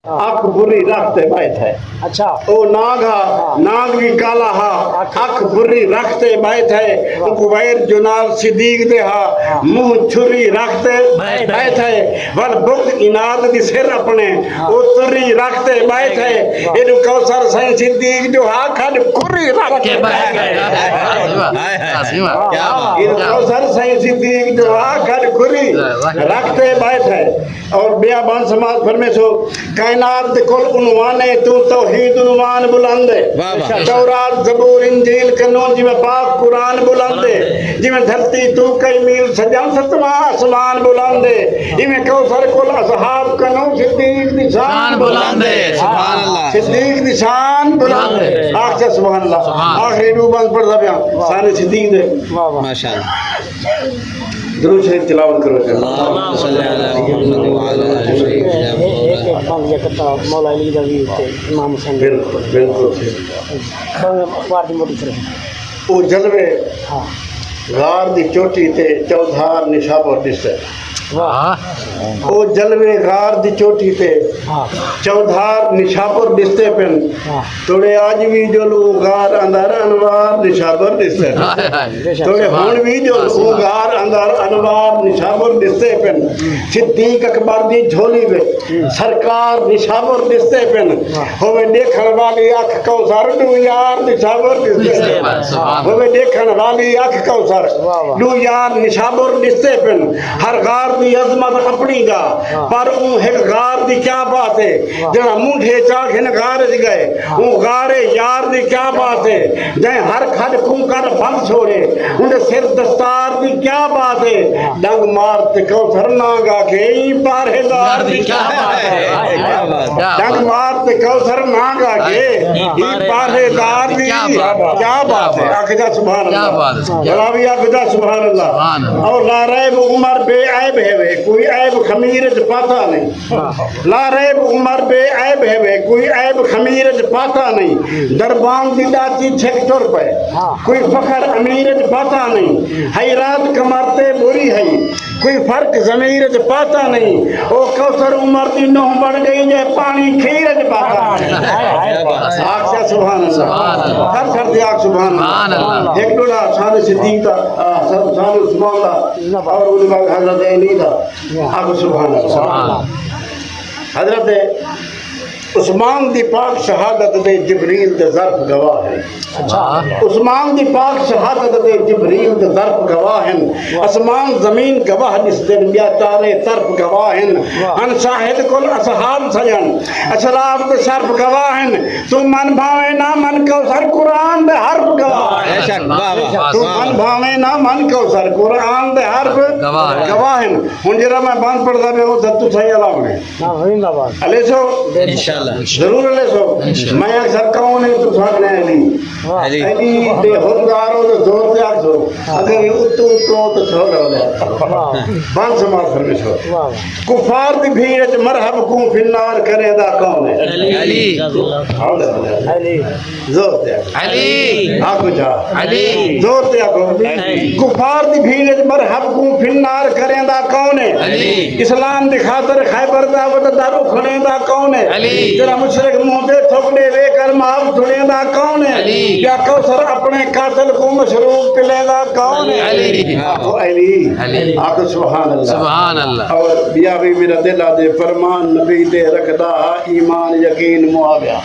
اکھ بری رکھتے بیٹھ ہے اچھا او ناگ ہا ناگ بھی کالا ہا اکھ بری رکھتے بیٹھ ہے کویر جنال صدیق دے ہا منہ چھری رکھتے بیٹھ ہے ول بغض اناد دی سر اپنے او تری رکھتے بیٹھ ہے ایڈو کوثر سائیں صدیق جو ہا کھڑ کری رکھتے بیٹھ ہے ایڈو کوثر سائیں صدیق جو ہا کھڑ کری رکھتے بیٹھ ہے اور بیابان سماج فرمے سو کائنات کل عنوان ہے تو توحید عنوان بلند ہے تورات زبور انجیل قانون جی میں پاک قرآن بلند ہے جی میں دھرتی تو کئی میل سجان ستواں آسمان بلند ہے جی میں کوثر کل اصحاب قانون صدیق دی شان بلند ہے سبحان اللہ صدیق دی شان بلند ہے آخر سبحان اللہ آخری روبان پڑھ دبیاں سارے صدیق دے ماشاءاللہ درود شریف تلاوت کرو اللہم صلی اللہ محمد وعلی آلہ ایک بند یہ کرتا مولا علی دا بھی تے امام حسین بالکل بالکل اخبار دی موٹی طرح وہ جلوے غار دی چوٹی تے چودھار نشابور دسے وہ جلوے غار دی چوٹی تے چودھار نشابور دستے پن توڑے آج بھی جو لوگ غار اندر انوار نشابور دستے توڑے ہون بھی جو لوگ غار اندر انوار نشابور دستے پن صدیق اکبر دی جھولی بے سرکار نشابور دستے پن ہوئے دیکھن والی اکھ کوثر دو یار نشابور دستے پن ہوئے دیکھن والی اکھ کوثر دو یار نشابور دستے پن ہر غار دی عظمت اپنی گا پر اون ایک غار دی کیا بات ہے جنا مونڈے چاک ہن غار دی گئے اون غار یار دی کیا بات ہے جائیں ہر کھڑ کھونکر بند چھوڑے انہیں سر دستار دی کیا بات ہے ڈنگ مارت کوثر ناگا کے ای پارہدار دی کیا بات ہے ڈنگ مارت کوثر ناگا کے ای پارہدار دی کیا بات ہے آخدہ سبحان اللہ جلابی آخدہ سبحان اللہ اور لا ریب عمر بے عیب ہے کوئی عیب خمیرج پاتا نہیں لا ریب عمر بے عیب ہے کوئی عیب خمیرج پاتا نہیں دربان دی ڈاچی چھک ٹر پہ کوئی فخر امیرج پاتا نہیں حیرات کمرتے بری ہے کوئی فرق ضمیرج پاتا نہیں او کوثر عمر دی نوح بڑھ گئی جے پانی کھیرج پاتا نہیں آگ سے سبحان اللہ ہر کر دیا سبحان اللہ ایک ڈوڑا شان صدیق تا شان عثمان تا اور علماء حضرت علی تا آگ سبحان اللہ حضرت عثمان دی پاک شہادت دے جبریل دے ظرف گواہ ہے عثمان دی پاک شہادت دے جبریل دے ظرف گواہ ہیں اسمان زمین گواہ جس دن بیا چارے طرف گواہ ہیں ان شاہد کل اصحاب سجن اشراف دے شرف گواہ ہیں تو من بھاوے نہ من کوثر قرآن دے حرف گواہ ہیں تو من بھاوے نہ من کوثر قرآن دے حرف گواہ ہیں ہن جرا میں بند پڑھدا پیا او ستو صحیح اللہ نے علی سو انشاءاللہ ضرور لے سو میں اکثر کہوں نے تو سامنے علی علی دے ہوندارو تو زور سے آکھو اگر یہ اتو تو چھوڑ رہا بان سماج فرمے چھوڑ کفار دی بھیڑ مرحب کو فی النار کرے دا کون ہے علی علی زور سے علی آکھو جا علی زور سے آکھو کفار دی بھیڑ مرحب کو فی النار کرے دا کون ہے علی اسلام دی خاطر خیبر دا وڈ دارو کھڑے دا کون ہے علی جرا مشرک منہ پہ تھوکڑے وے کر معاف چھڑے دا کون ہے علی یا کوثر اپنے قاتل کو مشروب پلے دا کون ہے علی آخو علی آخو سبحان اللہ سبحان اللہ اور بیا بھی میرا دل آدھے فرمان نبی دے رکھدا ایمان یقین معاویہ